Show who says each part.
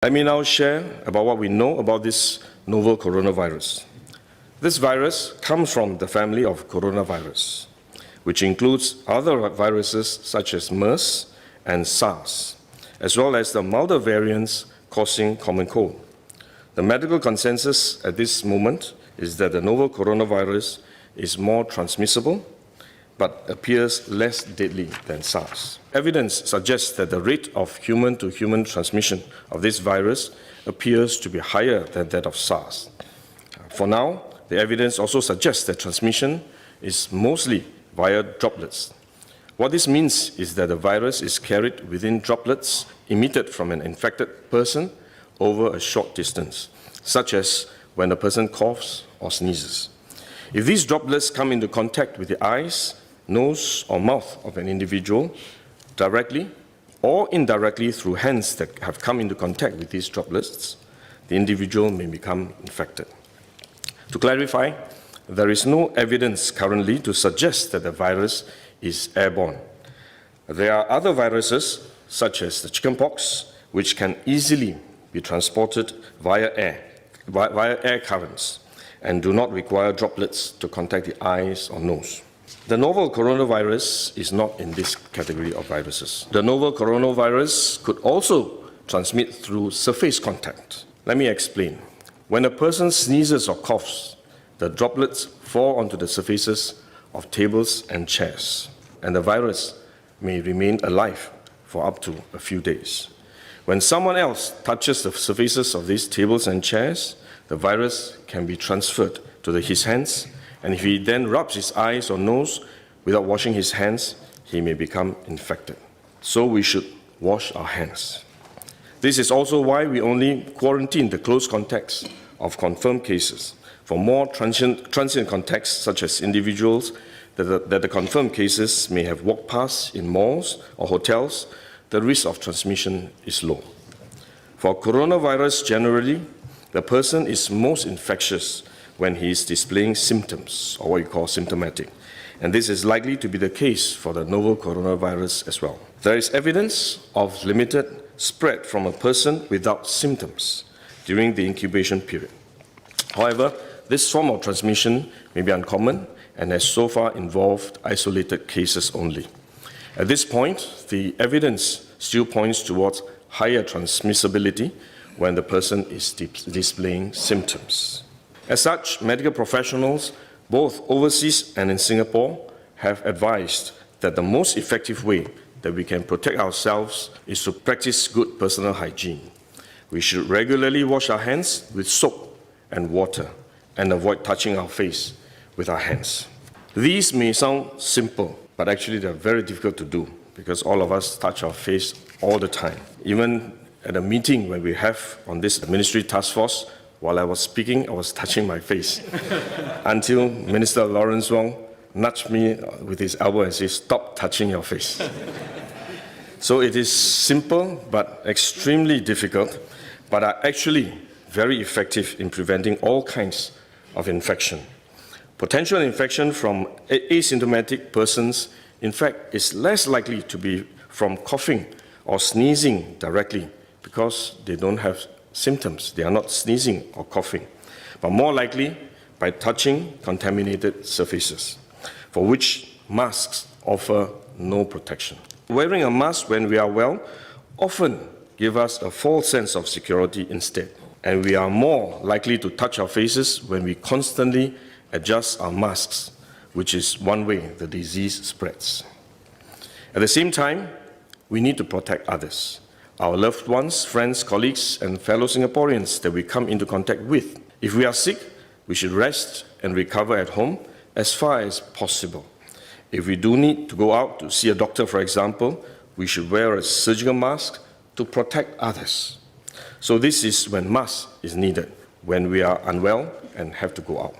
Speaker 1: Let me now share about what we know about this novel coronavirus. This virus comes from the family of coronavirus, which includes other viruses such as MERS and SARS, as well as the milder variants causing common cold. The medical consensus at this moment is that the novel coronavirus is more transmissible, but appears less deadly than SARS. Evidence suggests that the rate of human-to-human transmission of this virus appears to be higher than that of SARS. For now, the evidence also suggests that transmission is mostly via droplets. What this means is that the virus is carried within droplets emitted from an infected person over a short distance, such as when a person coughs or sneezes. If these droplets come into contact with the eyes, nose, or mouth of an individual, directly or indirectly through hands that have come into contact with these droplets, the individual may become infected. To clarify, there is no evidence currently to suggest that the virus is airborne. There are other viruses, such as the chickenpox, which can easily be transported via air currents and do not require droplets to contact the eyes or nose. The novel coronavirus is not in this category of viruses. The novel coronavirus could also transmit through surface contact. Let me explain. When a person sneezes or coughs, the droplets fall onto the surfaces of tables and chairs, and the virus may remain alive for up to a few days. When someone else touches the surfaces of these tables and chairs, the virus can be transferred to his hands, and if he then rubs his eyes or nose without washing his hands, he may become infected. So we should wash our hands. This is also why we only quarantine the close contacts of confirmed cases. For more transient contacts, such as individuals that the confirmed cases may have walked past in malls or hotels, the risk of transmission is low. For coronavirus generally, the person is most infectious when he is displaying symptoms, or what you call symptomatic. And this is likely to be the case for the novel coronavirus as well. There is evidence of limited spread from a person without symptoms during the incubation period. However, this form of transmission may be uncommon and has so far involved isolated cases only. At this point, the evidence still points towards higher transmissibility when the person is displaying symptoms. As such, medical professionals, both overseas and in Singapore, have advised that the most effective way that we can protect ourselves is to practice good personal hygiene. We should regularly wash our hands with soap and water and avoid touching our face with our hands. These may sound simple, but actually they're very difficult to do because all of us touch our face all the time. Even at a meeting when we have on this ministry task force, while I was speaking, I was touching my face until Minister Lawrence Wong nudged me with his elbow and said, "Stop touching your face." So it is simple but extremely difficult, but are actually very effective in preventing all kinds of infection. Potential infection from asymptomatic persons, in fact, is less likely to be from coughing or sneezing directly because they don't have symptoms. They are not sneezing or coughing, but more likely by touching contaminated surfaces, for which masks offer no protection. Wearing a mask when we are well often gives us a false sense of security instead, and we are more likely to touch our faces when we constantly adjust our masks, which is one way the disease spreads. At the same time, we need to protect others, our loved ones, friends, colleagues, and fellow Singaporeans that we come into contact with. If we are sick, we should rest and recover at home as far as possible. If we do need to go out to see a doctor, for example, we should wear a surgical mask to protect others. So this is when mask is needed, when we are unwell and have to go out.